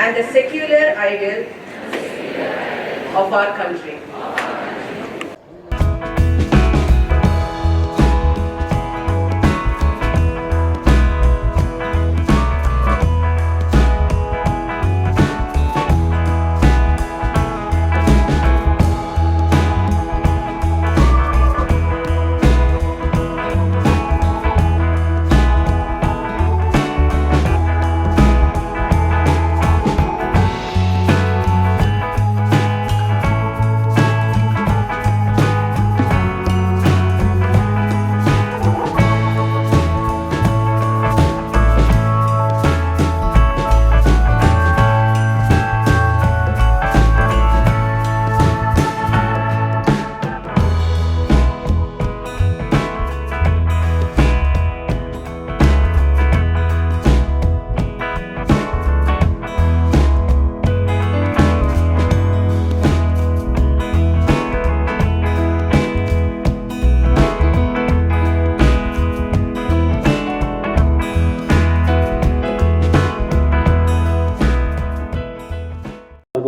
and the secular ideal of our country.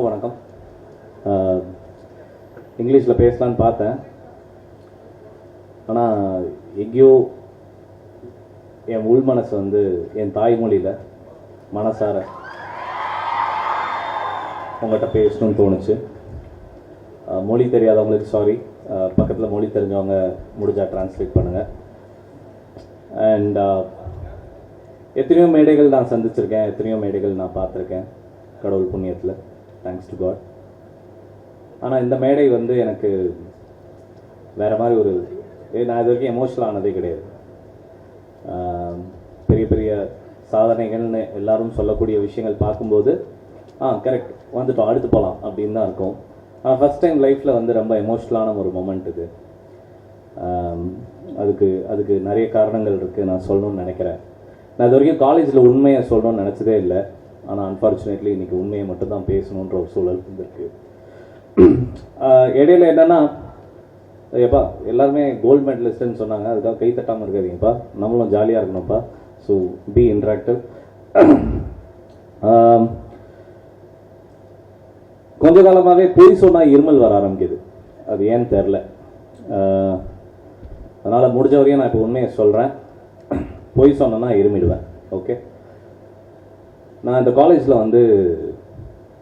வணக்கம். இங்கிலீஷில் பேசலான்னு பார்த்தேன், ஆனால் எங்கேயோ என் உள் மனசு வந்து என் தாய்மொழியில் மனசார உங்கள்கிட்ட பேசணும்னு தோணுச்சு. மொழி தெரியாதவங்களுக்கு சாரி, பக்கத்தில் மொழி தெரிஞ்சவங்க முடிஞ்சால் ட்ரான்ஸ்லேட் பண்ணுங்கள். அண்ட் எத்தனையோ மேடைகள் நான் சந்திச்சிருக்கேன், எத்தனையோ மேடைகள் நான் பார்த்துருக்கேன் கடவுள் புண்ணியத்தில், தேங்க்ஸ் டு காட். ஆனால் இந்த மேடை வந்து எனக்கு வேறு மாதிரி ஒரு நான் இது வரைக்கும் எமோஷனல் ஆனதே கிடையாது. பெரிய பெரிய சாதனைகள்னு எல்லாரும் சொல்லக்கூடிய விஷயங்கள் பார்க்கும்போது கரெக்ட் வந்துட்டோம் அடுத்து போகலாம் அப்படின்னு தான் இருக்கும். ஆனால் ஃபஸ்ட் டைம் லைஃப்பில் வந்து ரொம்ப எமோஷ்னலான ஒரு மொமெண்ட் இது. அதுக்கு நிறைய காரணங்கள் இருக்குது, நான் சொல்லணும்னு நினைக்கிறேன். நான் இது வரைக்கும் காலேஜில் உண்மையை சொல்லணும்னு நினச்சதே இல்லை, ஆனால் அன்ஃபார்ச்சுனேட்லி இன்றைக்கி உண்மையை மட்டும்தான் பேசணுன்ற ஒரு சூழல் இருந்திருக்கு. இடையில என்னென்னா எப்பா எல்லாருமே கோல்டு மெடலிஸ்ட்னு சொன்னாங்க, அதுக்காக கை தட்டாமல் இருக்காதீங்கப்பா, நம்மளும் ஜாலியாக இருக்கணும்ப்பா. So B interactive. கொஞ்ச காலமாகவே பொய் சொன்னால் இருமல் வர ஆரம்பிக்குது, அது ஏன்னு தெரில. அதனால் முடிஞ்ச வரையும் நான் இப்போ உண்மையை சொல்கிறேன், பொய் சொன்னேன்னா இருமிடுவேன். ஓகே, நான் இந்த காலேஜில் வந்து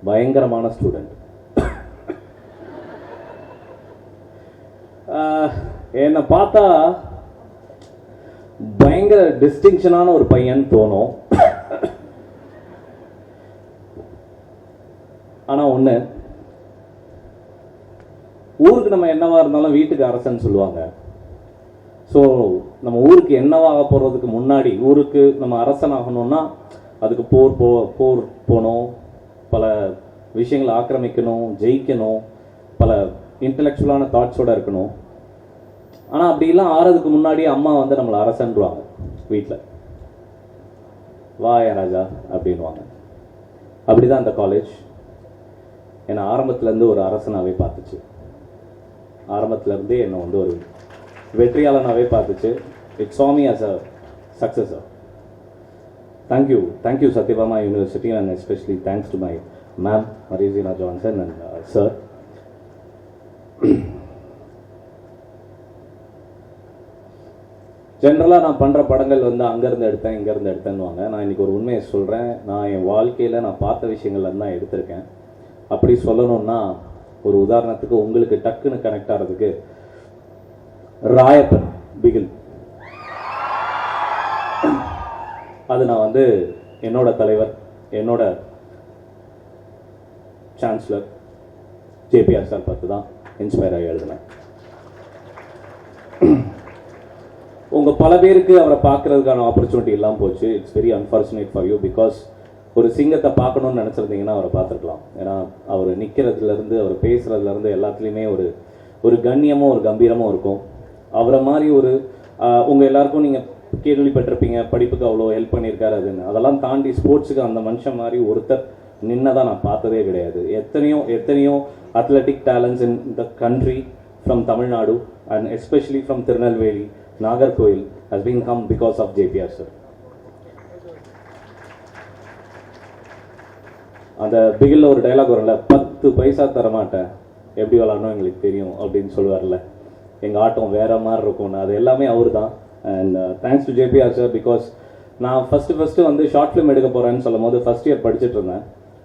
பயங்கரமான ஸ்டூடெண்ட். என்னை பார்த்தா பயங்கர டிஸ்டிங்ஷனான ஒரு பையன் தோணும். ஆனால் ஒன்று, ஊருக்கு நம்ம என்னவா இருந்தாலும் வீட்டுக்கு அரசன் சொல்லுவாங்க. ஸோ நம்ம ஊருக்கு என்னவாக போகிறதுக்கு முன்னாடி, ஊருக்கு நம்ம அரசன் ஆகணும்னா அதுக்கு போர் போகணும், பல விஷயங்களை ஆக்கிரமிக்கணும், ஜெயிக்கணும், பல இன்டலெக்சுவலான தாட்ஸோடு இருக்கணும். ஆனால் அப்படிலாம் ஆறதுக்கு முன்னாடி அம்மா வந்து நம்மளை அரசன்றுவாங்க வீட்டில், வா என் ராஜா அப்படின்வாங்க. அப்படி தான் அந்த காலேஜ் என்னை ஆரம்பத்துலேருந்து ஒரு அரசனாகவே பார்த்துச்சு, ஆரம்பத்துலேருந்தே என்னை வந்து ஒரு வெற்றியாளனாகவே பார்த்துச்சு. It saw me as a successor. Thank you Satyabama University, and especially thanks to my ma'am Marizina Johnson and sir. ஜென்ரலாக நான் பண்ணுற படங்கள் வந்து அங்கேருந்து எடுத்தேன் இங்கேருந்து எடுத்தேன்னுவாங்க. நான் இன்றைக்கி ஒரு உண்மையை சொல்கிறேன், நான் என் வாழ்க்கையில் நான் பார்த்த விஷயங்கள்லேருந்து தான் எடுத்திருக்கேன். அப்படி சொல்லணும்னா ஒரு உதாரணத்துக்கு உங்களுக்கு டக்குன்னு கனெக்ட் ஆகிறதுக்கு ராயப்பன் பிகில், அது நான் வந்து என்னோட தலைவர், என்னோட சான்சலர் ஜேபிஆர் சார் பார்த்து தான் இன்ஸ்பயர் ஆகி எழுதினேன். உங்கள் பல பேருக்கு அவரை பார்க்கறதுக்கான ஆப்பர்ச்சுனிட்டி இல்லாமல் போச்சு. It's very unfortunate for you, because ஒரு சிங்கத்தை பார்க்கணுன்னு நினச்சிருந்தீங்கன்னா அவரை பார்த்துருக்கலாம். ஏன்னா அவர் நிற்கிறதுலேருந்து அவர் பேசுகிறதுலேருந்து எல்லாத்துலேயுமே ஒரு கண்ணியமும் ஒரு கம்பீரமும் இருக்கும். அவரை மாதிரி உங்கள் எல்லாருக்கும் நீங்கள் கேள்விப்பட்டிருப்பீங்க, படிப்புக்கு அவ்வளோ ஹெல்ப் பண்ணியிருக்காரு அதுன்னு. அதெல்லாம் தாண்டி ஸ்போர்ட்ஸுக்கு அந்த மனுஷன் மாதிரி ஒருத்தர் நின்னதான் நான் பார்த்ததே கிடையாது. எத்தனையோ athletic talents in the country from Tamil Nadu and especially from Tirunelveli, Nagarkoil has been come because of JPR sir. அந்த பிகில்ல ஒரு டைலாக் வரும்ல, 10 பைசா தரமாட்டேன், எப்படி விளாடணும் எங்களுக்கு தெரியும் அப்படின்னு சொல்லுவார்ல. எங்கள் ஆட்டம் வேற மாதிரி இருக்கும்னு, அது எல்லாமே அவர் தான். And thanks to JPR sir. Because நான் ஃபஸ்ட்டு வந்து ஷார்ட் ஃபிலிம் எடுக்க போகிறேன்னு சொல்லும் போது ஃபஸ்ட் இயர் படிச்சுட்டு இருந்தேன்.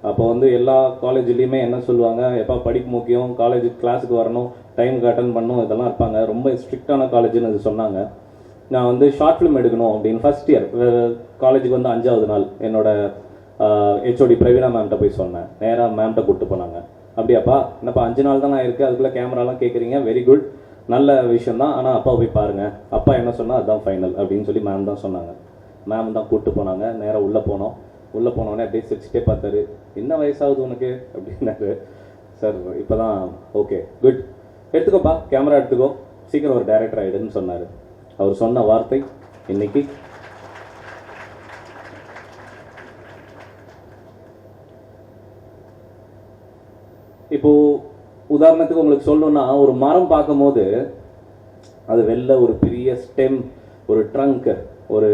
அப்போ வந்து எல்லா காலேஜ்லேயுமே என்ன சொல்லுவாங்க, எப்போ படிப்பு முக்கியம், காலேஜுக்கு கிளாஸுக்கு வரணும், டைமுக்கு அட்டன் பண்ணணும், இதெல்லாம் இருப்பாங்க. ரொம்ப ஸ்ட்ரிக்டான காலேஜ்னு அது சொன்னாங்க. நான் வந்து ஷார்ட் ஃபிலிம் எடுக்கணும் அப்படின்னு ஃபஸ்ட் இயர் காலேஜுக்கு வந்து 5வது நாள் என்னோட ஹெச்ஓடி பிரவீனா மேம்கிட்ட போய் சொன்னேன். நேராக மேம்கிட்ட கூப்பிட்டு போனாங்க. அப்படியாப்பா, என்னப்பா 5 நாள் தான் நான் இருக்குது, அதுக்குள்ளே கேமராலாம் கேட்குறீங்க, வெரி குட், நல்ல விஷயம் தான், ஆனால் அப்பா போய் பாருங்கள், அப்பா என்ன சொன்னால் அதுதான் ஃபைனல் அப்படின்னு சொல்லி மேம் தான் சொன்னாங்க. மேம் தான் கூப்பிட்டு போனாங்க. நேராக உள்ளே போனோம். உள்ளே போனோடனே அப்படியே சிரிச்சிட்டே பார்த்தாரு. என்ன வயசாகுது உனக்கு அப்படின்னாரு. சார் இப்போ தான், ஓகே குட், எடுத்துக்கோப்பா கேமரா எடுத்துக்கோ, சீக்கிரம் ஒரு டைரக்டர் ஆகிடுன்னு சொன்னார். அவர் சொன்ன வார்த்தை இன்னைக்கு இப்போ உதாரணத்துக்கு உங்களுக்கு சொல்லணும்னா, ஒரு மரம் பார்க்கும்போது அது வெளில ஒரு பெரிய ஸ்டெம், ஒரு ட்ரங்க், ஒரு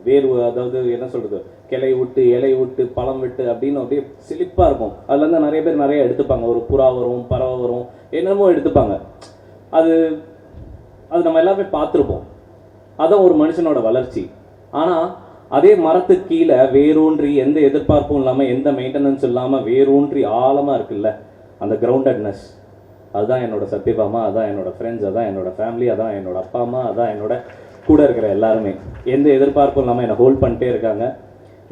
வேர்வு, அதாவது என்ன சொல்றது, கிளை விட்டு இலை விட்டு பழம் விட்டு அப்படின்னு அப்படியே சிலிப்பாக இருக்கும். அதுலேருந்து நிறைய பேர் நிறைய எடுத்துப்பாங்க. ஒரு புறா வரும், பறவை வரும், என்னமோ எடுத்துப்பாங்க. அது அது நம்ம எல்லாமே பார்த்துருப்போம். அதான் ஒரு மனுஷனோட வளர்ச்சி. ஆனால் அதே மரத்துக்கு கீழே வேரூன்றி, எந்த எதிர்பார்ப்பும் இல்லாமல், எந்த மெயின்டெனன்ஸ் இல்லாமல் வேரூன்றி ஆழமாக இருக்குல்ல, அந்த கிரவுண்டட்னஸ், அதுதான் என்னோட சத்யபாமா, அதான் என்னோட ஃப்ரெண்ட்ஸ், அதான் என்னோட ஃபேமிலி, அதான் என்னோட அப்பா அம்மா, அதான் என்னோட கூட இருக்கிற எல்லாருமே. எந்த எதிர்பார்ப்பும் இல்லாமல் என்னை ஹோல்ட் பண்ணிட்டே இருக்காங்க.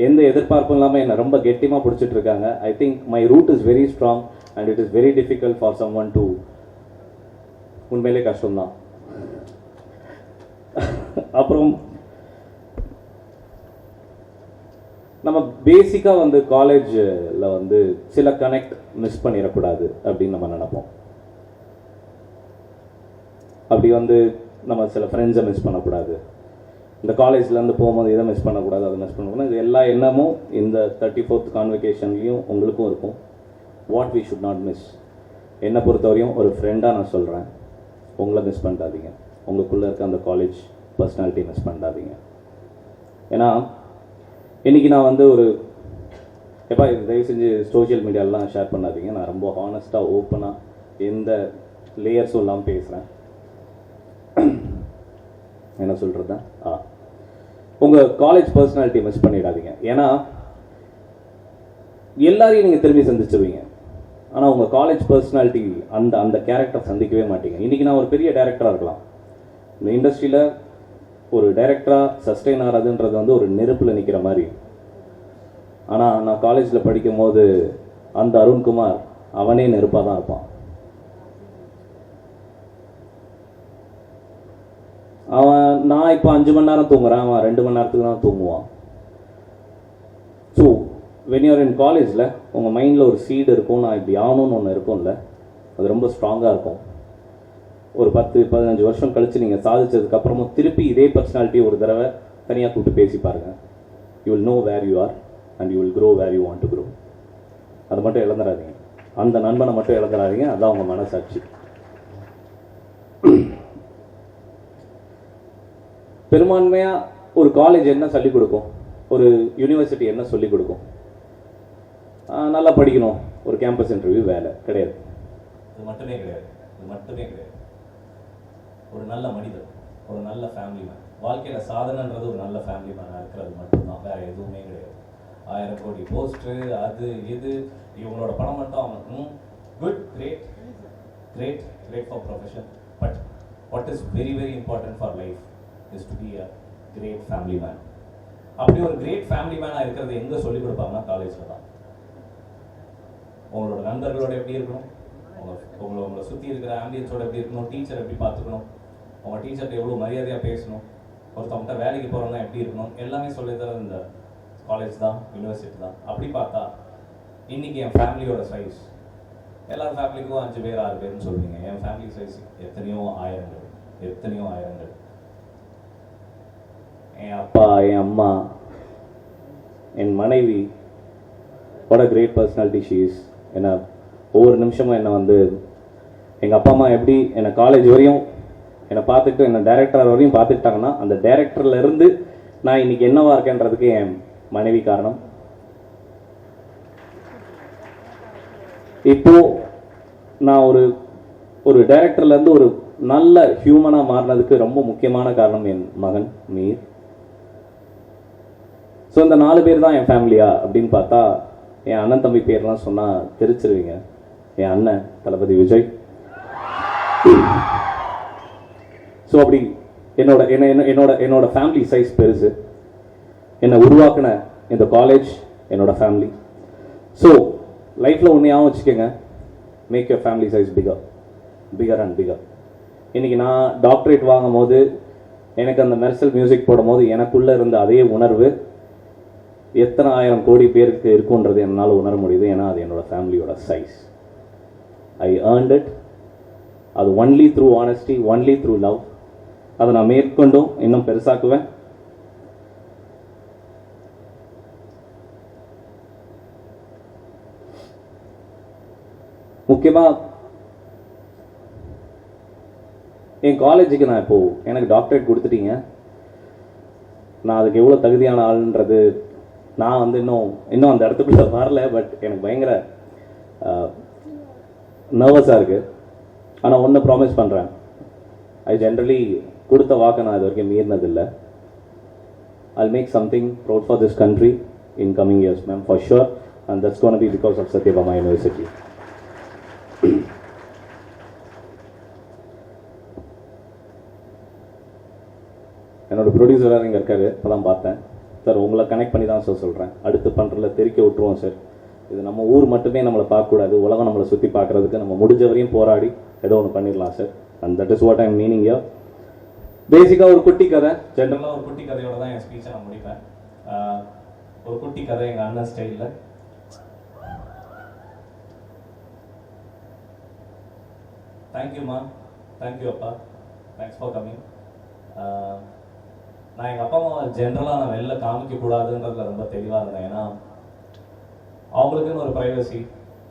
எந்த எதிர்பார்ப்பும் இல்லாமல் என்னை ரொம்ப கெட்டியமாக பிடிச்சிட்டு இருக்காங்க. I think my root is very strong and it is very difficult for someone to. உண்மையிலே கஷ்டம்தான். அப்புறம் நம்ம பேசிக்காக வந்து காலேஜில் வந்து சில கனெக்ட் மிஸ் பண்ணிடக்கூடாது அப்படின்னு நம்ம நினைப்போம். அப்படி வந்து நம்ம சில ஃப்ரெண்ட்ஸை மிஸ் பண்ணக்கூடாது, இந்த காலேஜ்லேருந்து போகும்போது இதை மிஸ் பண்ணக்கூடாது, அதை மிஸ் பண்ணக்கூடாது. இது எல்லா எண்ணமும் இந்த 34th கான்வெகேஷன்லேயும் உங்களுக்கும் இருக்கும். What we should not miss, என்னை பொறுத்தவரையும் ஒரு ஃப்ரெண்டாக நான் சொல்கிறேன், உங்களை மிஸ் பண்ணாதீங்க. உங்களுக்குள்ளே இருக்க அந்த காலேஜ் பர்சனாலிட்டி மிஸ் பண்ணாதீங்க. ஏன்னா இன்றைக்கி நான் வந்து ஒரு எப்பா இது தயவு செஞ்சு சோஷியல் மீடியாலலாம் ஷேர் பண்ணாதீங்க. நான் ரொம்ப ஹானஸ்ட்டாக ஓப்பனாக எந்த லேயர்ஸும் இல்லாமல் பேசுகிறேன். என்ன சொல்கிறது, உங்கள் காலேஜ் பர்சனாலிட்டி மிஸ் பண்ணிடாதீங்க. ஏன்னா எல்லாரையும் நீங்கள் திரும்பி சந்திச்சிருவீங்க, ஆனால் உங்கள் காலேஜ் பர்சனாலிட்டி அந்த அந்த கேரக்டர் சந்திக்கவே மாட்டீங்க. இன்றைக்கி நான் ஒரு பெரிய டைரக்டராக இருக்கலாம், இந்த இண்டஸ்ட்ரியில் ஒரு டைரக்டராக சஸ்டெயின் ஆகிறதுன்றது வந்து ஒரு நெருப்பில் நிற்கிற மாதிரி. ஆனால் நான் காலேஜில் படிக்கும் போது அந்த அருண்குமார் அவனே நெருப்பாக தான் இருப்பான். நான் இப்போ 5 மணி நேரம் தூங்குறேன், அவன் 2 மணி நேரத்துக்கு தான் தூங்குவான். ஸோ வென் யூஆர் இன் காலேஜில் உங்கள் மைண்டில் ஒரு சீடு இருக்கும், நான் இப்படி ஆகணும்னு ஒன்று இருக்கும்ல, அது ரொம்ப ஸ்ட்ராங்காக இருக்கும். ஒரு 10-15 வருஷம் கழித்து நீங்கள் சாதிச்சதுக்கப்புறமும் திருப்பி இதே பர்சனாலிட்டி ஒரு தடவை தனியாக கூப்பிட்டு பேசி பாருங்கள். You will know where you are and you will grow where you want to grow. அதை மட்டும் இழந்துடாதீங்க, அந்த நண்பனை மட்டும் இழந்துடாதீங்க. அதுதான் உங்கள் மனசாட்சி. பெரும்பான்மையாக ஒரு காலேஜ் என்ன சொல்லிக் கொடுக்கும், ஒரு யூனிவர்சிட்டி என்ன சொல்லிக் கொடுக்கும், நல்லா படிக்கணும், ஒரு கேம்பஸ் இன்டர்வியூ, வேலை கிடையாது. இது மட்டுமே கிடையாது, இது மட்டுமே கிடையாது. ஒரு நல்ல மனிதர், ஒரு நல்ல ஃபேமிலி மேன், வாழ்க்கையில் சாதனைன்றது ஒரு நல்ல ஃபேமிலி மேனாக இருக்கிறது மட்டும்தான், வேறு எதுவுமே கிடையாது. 1000 கோடி போஸ்ட்ரு, அது இது, இவங்களோட பணம் மட்டும் அவன் good, great great great for profession. But what is very very important for life is to be a great family man. அப்படி ஒரு கிரேட் ஃபேமிலி மேனாக இருக்கிறது எங்கே சொல்லிக் கொடுப்பாங்கன்னா காலேஜில் தான். உங்களோட நண்பர்களோட எப்படி இருக்கணும், உங்களை சுற்றி இருக்கிற ஆம்பியன்ஸோட எப்படி இருக்கணும், டீச்சர் எப்படி பார்த்துக்கணும், உங்கள் டீச்சர்கிட்ட எவ்வளோ மரியாதையாக பேசணும், ஒருத்தவங்கள்ட்ட வேலைக்கு போகிறோம்னா எப்படி இருக்கணும், எல்லாமே சொல்லி தரது இந்த காலேஜ் தான், யூனிவர்சிட்டி தான். அப்படி பார்த்தா இன்றைக்கி என் ஃபேமிலியோட சைஸ், எல்லாரும் ஃபேமிலிக்கும் 5 பேர் 6 பேர்னு சொல்லுவீங்க. என் ஃபேமிலி சைஸ் எத்தனையோ ஆயிரங்கள், எத்தனையோ ஆயிரங்கள். என் அப்பா, என் அம்மா, என் மனைவி, what a great personality she is. ஏன்னா ஒவ்வொரு நிமிஷமும் என்னை வந்து எங்கள் அப்பா அம்மா எப்படி என்னை காலேஜ் வரையும் என்னை பார்த்துட்டு என்னை டைரக்டர் வரையும் பார்த்துக்கிட்டாங்கன்னா, அந்த டைரக்டர்லேருந்து நான் இன்னைக்கு என்னவா இருக்கேன்றதுக்கு என் மனைவி காரணம். இப்போது நான் ஒரு டைரக்டர்லேருந்து ஒரு நல்ல ஹியூமனாக மாறினதுக்கு ரொம்ப முக்கியமான காரணம் என் மகன் மீர். ஸோ இந்த 4 பேர் தான் என் ஃபேமிலியா அப்படின்னு பார்த்தா என் அண்ணன் தம்பி பேர்லாம் சொன்னால் தெரிச்சிருவீங்க. என் அண்ணன் தளபதி விஜய். ஸோ அப்படி என்னோட ஃபேமிலி சைஸ் பெருசு. என்னை உருவாக்கின இந்த காலேஜ் என்னோட ஃபேமிலி. ஸோ லைஃப்பில் ஒன்றையாகவும் வச்சுக்கோங்க, make your family size figure and figure. இன்றைக்கி நான் டாக்டரேட் வாங்கும் போது எனக்கு அந்த மெர்சல் மியூசிக் போடும் போது எனக்குள்ளே இருந்த அதே உணர்வு எத்தனை 1000 கோடி பேருக்கு இருக்குன்றது என்னால் உணர முடியுது. ஏன்னா அது என்னோடய ஃபேமிலியோட சைஸ். I earned it. அது only through honesty, only through love. அதை நான் மேற்கொண்டும் இன்னும் பெருசாக்குவேன். முக்கியமாக என் காலேஜுக்கு நான் இப்போது எனக்கு டாக்டரேட் கொடுத்துட்டீங்க, நான் அதுக்கு எவ்வளோ தகுதியான ஆளுன்றது நான் வந்து இன்னும் அந்த இடத்துக்குள்ள வரல. பட் எனக்கு பயங்கர நர்வஸாக இருக்குது. ஆனால் ஒன்று ப்ராமிஸ் பண்ணுறேன், ஐ ஜென்ரலி கொடுத்த வாக்கை நான் இது வரைக்கும் மீறினதில்லை. I'll make something proud for this country in coming years, ma'am, for sure. And that's going to be because of Satyabama University. என்னோட ப்ரொடியூசராக இங்கே இருக்காரு, இப்போ தான் பார்த்தேன் சார். உங்களை கனெக்ட் பண்ணி தான் சார் சொல்கிறேன். அடுத்து பண்ணுறதுல தெரிக்க விட்டுருவோம் சார். இது நம்ம ஊர் மட்டுமே நம்மளை பார்க்கக்கூடாது, உலகம் நம்மளை சுற்றி பார்க்குறதுக்கு நம்ம முடிஞ்ச வரையும் போராடி ஏதோ ஒன்று பண்ணிடலாம் sir. And that is what I am meaning your. பேசிக்காக ஒரு குட்டி கதை, ஜென்ரலாக ஒரு குட்டி கதையோட தான் என் ஸ்பீச்சை நான் முடிப்பேன். ஒரு குட்டி கதை எங்கள் அண்ணன் ஸ்டைலில். தேங்க்யூம்மா, தேங்க்யூ அப்பா, தேங்க்ஸ் ஃபார் கம்மிங். நான் எங்கள் அப்பா அம்மா ஜென்ரலாக நான் வெளில காமிக்கக்கூடாதுன்றதுல ரொம்ப தெளிவாக இருந்தேன். ஏன்னா அவங்களுக்குன்னு ஒரு ப்ரைவசி,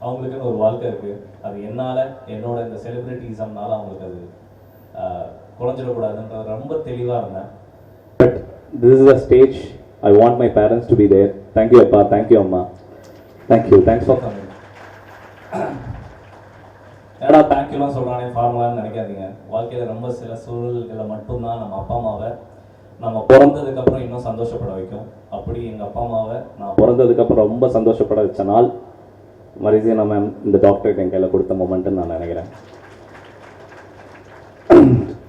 அவங்களுக்குன்னு ஒரு வாழ்க்கை இருக்குது. அது என்னால், என்னோட இந்த செலிப்ரிட்டிசம்னால அவங்களுக்கு அது குறைஞ்சிடக்கூடாதுன்றது ரொம்ப தெளிவாக இருந்தேன். But this is a stage. I want my parents to be there. Thank you அப்பா, தேங்க்யூ அம்மா, தேங்க்யூ, தேங்க்ஸ் ஃபார் கமிங். ஏன்னா தேங்க்யூலாம் சொல்கிறானே ஃபார்முலான்னு நினைக்காதீங்க. வாழ்க்கையில் ரொம்ப சில சூழல்களை மட்டும்தான் நம்ம அப்பா அம்மாவை நம்ம பிறந்ததுக்கப்புறம் இன்னும் சந்தோஷப்பட வைக்கும். அப்படி எங்கள் அப்பா அம்மாவை நான் பிறந்ததுக்கப்புறம் ரொம்ப சந்தோஷப்பட வச்ச நாள் மரியாதை மேம் இந்த டாக்டரேட் என் கையில் கொடுத்த மொமெண்ட்டுன்னு நான் நினைக்கிறேன்.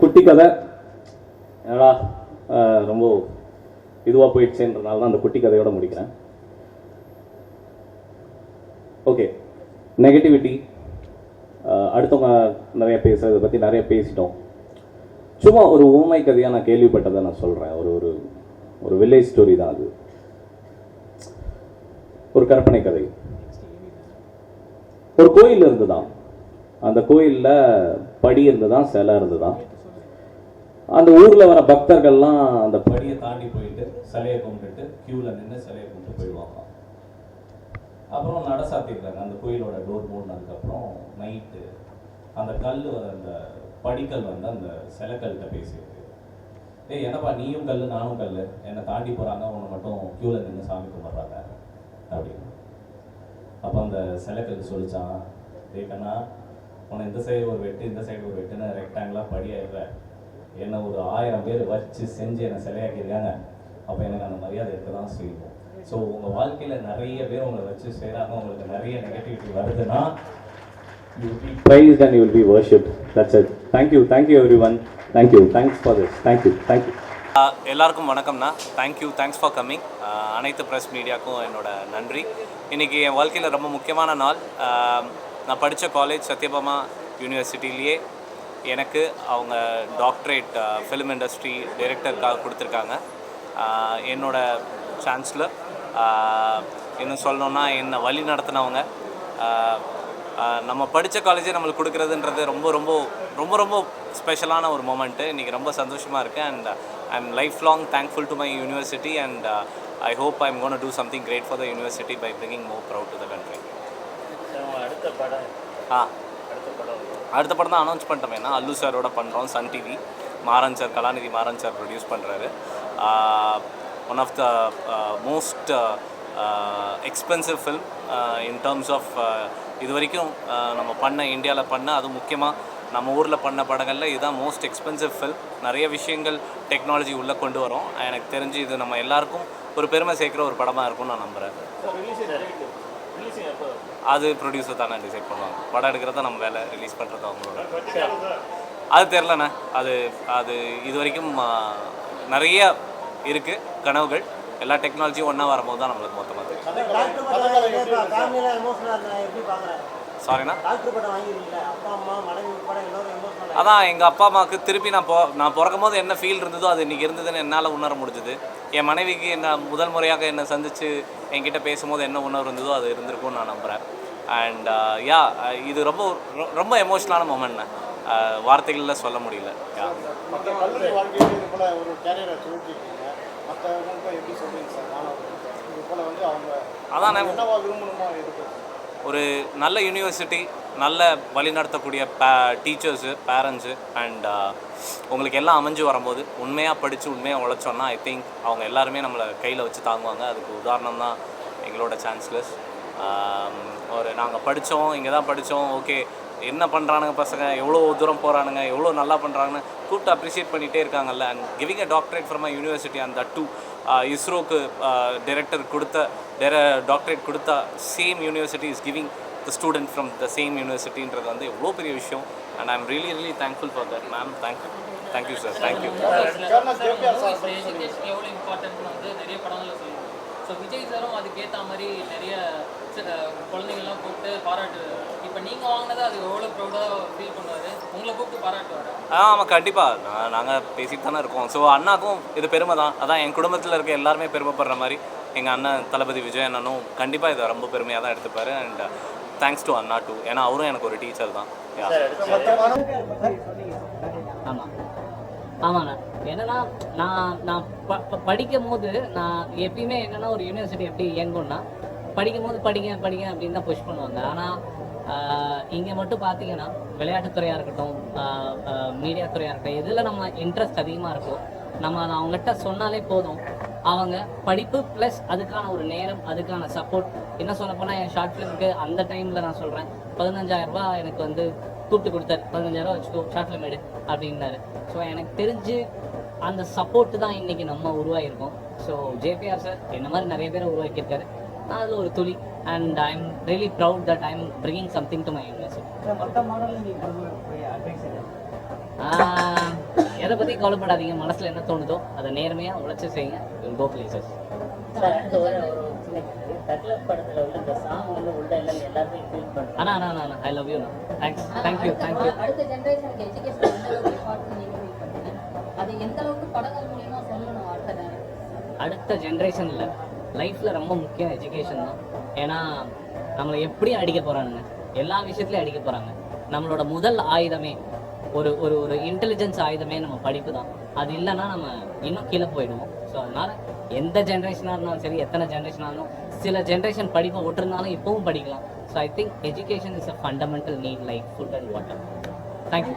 குட்டி கதை ஏடா ரொம்ப இதுவாக போயிடுச்சுன்றனால தான் அந்த குட்டி கதையோட முடிக்கிறேன். ஓகே, நெகட்டிவிட்டி அடுத்தவங்க நிறைய பேசுறதை பற்றி நிறைய பேசிட்டோம். சும்மா ஒரு ஊமை கதையாக நான் கேள்விப்பட்டதை நான் சொல்கிறேன். ஒரு வில்லேஜ் ஸ்டோரி தான் அது. ஒரு கற்பனை கதை. ஒரு கோயில் இருந்துதான், அந்த கோயிலில் படி இருந்துதான், சிலை இருந்துதான். அந்த ஊரில் வர பக்தர்கள்லாம் அந்த படியை தாண்டி போயிட்டு சிலையை கும்பிட்டுட்டு க்யூவில் நின்று சிலையை கும்பிட்டு போயிடுவாங்க. அப்புறம் நட சாத்திருக்காங்க. அந்த கோயிலோட டோர் மூடினதுக்கப்புறம் நைட்டு அந்த கல், அந்த படிக்கல் வந்து அந்த சிலைக்கல்கிட்ட பேசியிருக்கு. ஏய் என்னப்பா, நீயும் கல் நானும் கல், என்னை தாண்டி போகிறாங்க, உன்னை மட்டும் க்யூவில் நின்று சாமி கும்பிட்றாங்க அப்படின்னு. அப்போ அந்த சிலைக்கல் சொல்லிச்சான், டே கண்ணா, உன்னை இந்த சைடு ஒரு வெட்டு இந்த சைடு ஒரு வெட்டுன்னு ரெக்டாங்கிளாக படியாயிடுற, என்னை ஒரு 1000 பேர் வச்சு செஞ்சு என்னை சிலையாக்கியிருக்காங்க. அப்போ எனக்கு அந்த மரியாதை இருக்க தான் செய்யும். ஸோ உங்கள் வாழ்க்கையில் நிறைய பேர் உங்களை வச்சு செய்கிறாங்க, உங்களுக்கு நிறைய நெகட்டிவிட்டி வருதுன்னா you will be praised and you will be worshipped. That's it. Thank you everyone. Thank you, thanks for this. Thank you. எல்லாருக்கும் வணக்கம்ண்ணா. Thank you, thanks for coming. அனைத்து ப்ரெஸ் மீடியாவுக்கும் என்னோட நன்றி. இன்றைக்கி என் வாழ்க்கையில் ரொம்ப முக்கியமான நாள். நான் படித்த காலேஜ் சத்யபாமா யூனிவர்சிட்டிலேயே எனக்கு அவங்க டாக்டரேட் ஃபிலிம் இண்டஸ்ட்ரி டைரக்டருக்காக கொடுத்துருக்காங்க. என்னோட சான்ஸ்லர், இன்னும் சொல்லணுன்னா என்னை வழி நடத்தினவங்க. நம்ம படித்த காலேஜே நம்மளுக்கு கொடுக்குறதுன்றது ரொம்ப ரொம்ப ரொம்ப ரொம்ப ஸ்பெஷலான ஒரு மொமெண்ட்டு. இன்றைக்கி ரொம்ப சந்தோஷமாக இருக்குது. And I am life long thankful to my university and I hope I am gonna do something great for the university by bringing more proud to the country. அடுத்த படம் தான் அனௌன்ஸ் பண்ணிட்டோமேனா, அல்லு சாரோட பண்ணுறோம். Sun TV, Maran sir, Kalanithi Maran sir produce பண்ணுறாரு. One of the most expensive film in terms of இது வரைக்கும் நம்ம பண்ண இந்தியாவில் பண்ண அது முக்கியமாக நம்ம ஊரில் பண்ண படங்களில் இதுதான் மோஸ்ட் எக்ஸ்பென்சிவ் ஃபில்ம். நிறைய விஷயங்கள் டெக்னாலஜி உள்ளே கொண்டு வரோம். எனக்கு தெரிஞ்சு இது நம்ம எல்லாருக்கும் ஒரு பெருமை சேர்க்குற ஒரு படமாக இருக்கும்னு நான் நம்புகிறேன். அது ப்ரொடியூசர் தானே டிசைட் பண்ணுவாங்க. படம் எடுக்கிறத நம்ம வேலை, ரிலீஸ் பண்ணுறது அவங்களோட. அது தெரிலண்ணே. அது அது இது வரைக்கும் நிறைய இருக்குது கனவுகள். எல்லா டெக்னாலஜியும் ஒன்றா வரும்போது தான் நம்மளுக்கு மொத்தமாக சாரிண்ணா. அதான் எங்கள் அப்பா அம்மாவுக்கு திருப்பி நான் பிறக்கும் போது என்ன ஃபீல் இருந்ததோ அது இன்றைக்கி இருந்ததுன்னு என்னால் உணர முடிஞ்சுது. என் மனைவிக்கு என்ன முதல் முறையாக என்னை சந்தித்து என்கிட்ட பேசும்போது என்ன உணர்வு இருந்ததோ அது இருந்திருக்கும்னு நான் நம்புகிறேன். அண்ட் இது ரொம்ப ரொம்ப எமோஷ்னலான மொமெண்ட்ண்ணே. வார்த்தைகளில் சொல்ல முடியல. அதான் ஒரு நல்ல யூனிவர்சிட்டி, நல்ல வழி நடத்தக்கூடிய டீச்சர்ஸு, பேரண்ட்ஸு அண்ட் உங்களுக்கு எல்லாம் அமைஞ்சு வரும்போது உண்மையாக படித்து உண்மையாக உழைச்சோன்னா ஐ திங்க் அவங்க எல்லாருமே நம்மளை கையில் வச்சு தாங்குவாங்க. அதுக்கு உதாரணம் தான் எங்களோட சான்ஸ்லர்ஸ். ஒரு நாங்கள் படித்தோம், இங்கே தான் படித்தோம், ஓகே என்ன பண்ணுறானுங்க பசங்க, எவ்வளோ தூரம் போகிறானுங்க, எவ்வளோ நல்லா பண்ணுறாங்கன்னு கூப்பிட்டு அப்ரிஷியேட் பண்ணிகிட்டே இருக்காங்கல்ல. And giving a doctorate from a university and that too இஸ்ரோக்கு டைரக்டர் கொடுத்த டாக்டரேட் கொடுத்த same university is giving the student from the same யூனிவர்சிட்டின்றது வந்து எவ்வளோ பெரிய விஷயம். And I am really thankful for that ma'am. Thank you sir. Thank you. Education எவ்வளோ இம்பார்ட்டன்ட்னு வந்து நிறைய படங்களில் சொல்லுவோம். ஸோ விஜய் சாரும் அதுக்கேற்ற மாதிரி நிறைய குழந்தைங்கள்லாம் கூப்பிட்டு பாராட்டு. இப்போ நீங்கள் வாங்கினது அது எவ்வளோ ப்ரௌடாக ஃபீல் பண்ணுவார், உங்களை கூப்பிட்டு பாராட்டுவார்? ஆமாம், கண்டிப்பாக. நாங்கள் பேசிட்டு தானே இருக்கோம். ஸோ அண்ணாக்கும் இது பெருமை தான். அதான் என் குடும்பத்தில் இருக்க எல்லாருமே பெருமைப்படுற மாதிரி எங்கள் அண்ணன் தளபதி விஜய் அண்ணனும் கண்டிப்பாக இதை ரொம்ப பெருமையாக தான் எடுத்துப்பார். And thanks to anna too. ஏன்னா அவரும் எனக்கு ஒரு டீச்சர் தான். ஆமாம் ஆமாண்ணா. என்னன்னா நான் படிக்கும் போது நான் எப்பயுமே என்னென்னா ஒரு யூனிவர்சிட்டி எப்படி இயங்கும்னா படிக்கும் போது படிங்க அப்படின்னு தான் புஷ் பண்ணுவாங்க. ஆனால் இங்கே மட்டும் பார்த்தீங்கன்னா விளையாட்டுத்துறையாக இருக்கட்டும், மீடியா துறையாக இருக்கட்டும், இதில் நம்ம இன்ட்ரெஸ்ட் அதிகமாக இருக்கும். நம்ம அவங்ககிட்ட சொன்னாலே போதும், அவங்க படிப்பு ப்ளஸ் அதுக்கான ஒரு நேரம், அதுக்கான சப்போர்ட். என்ன சொல்ல போனால் என் ஷார்ட் ஃபிலிமுக்கு அந்த டைமில் நான் சொல்கிறேன் 15,000 எனக்கு வந்து கூப்பிட்டு கொடுத்தாரு. 15,000 வச்சுக்கோ ஷார்ட் ஃபிலிம் எடு அப்படின்னாரு. ஸோ எனக்கு தெரிஞ்சு அந்த சப்போர்ட்டு தான் இன்றைக்கி நம்ம உருவாகிருக்கோம். ஸோ ஜேபிஆர் சார் என்ன மாதிரி நிறைய பேரை உருவாக்கியிருக்காரு. நான் அதில் ஒரு துளி. And I am really proud that I am bringing something to my university. எதை பற்றி கவலைப்படாதீங்க. மனசில் என்ன தோணுதோ அதை நேர்மையாக உழைச்சி செய்யுங்க. Will go places. அண்ணா ஐ லவ் யூ. தேங்க்யூ. அடுத்த ஜெனரேஷனுக்கு எஜுகேஷன் எந்த அளவுக்கு இம்பார்ட்டன்ட் நீங்க ஃபீல் பண்றீங்க? அது எந்த அளவுக்கு படங்கள் மூலமா சொல்லணும் அடுத்த ஜெனரேஷனில் லைஃப்பில் ரொம்ப முக்கியம் எஜுகேஷன் தான். ஏன்னா நம்மளை எப்படி அடிக்க போகிறானுங்க, எல்லா விஷயத்துலையும் அடிக்க போகிறாங்க. நம்மளோட முதல் ஆயுதமே ஒரு ஒரு ஒரு இன்டெலிஜென்ஸ் ஆயுதமே நம்ம படிப்பு தான். அது இல்லைன்னா நம்ம இன்னும் கீழே போயிடுவோம். ஸோ அதனால் எந்த ஜென்ரேஷனாக இருந்தாலும் சரி, எத்தனை ஜென்ரேஷனாக இருந்தாலும், சில ஜென்ரேஷன் படிப்பை விட்டுருந்தாலும் இப்போவும் படிக்கலாம். So I think education is a fundamental NEET like food and water. Thank you.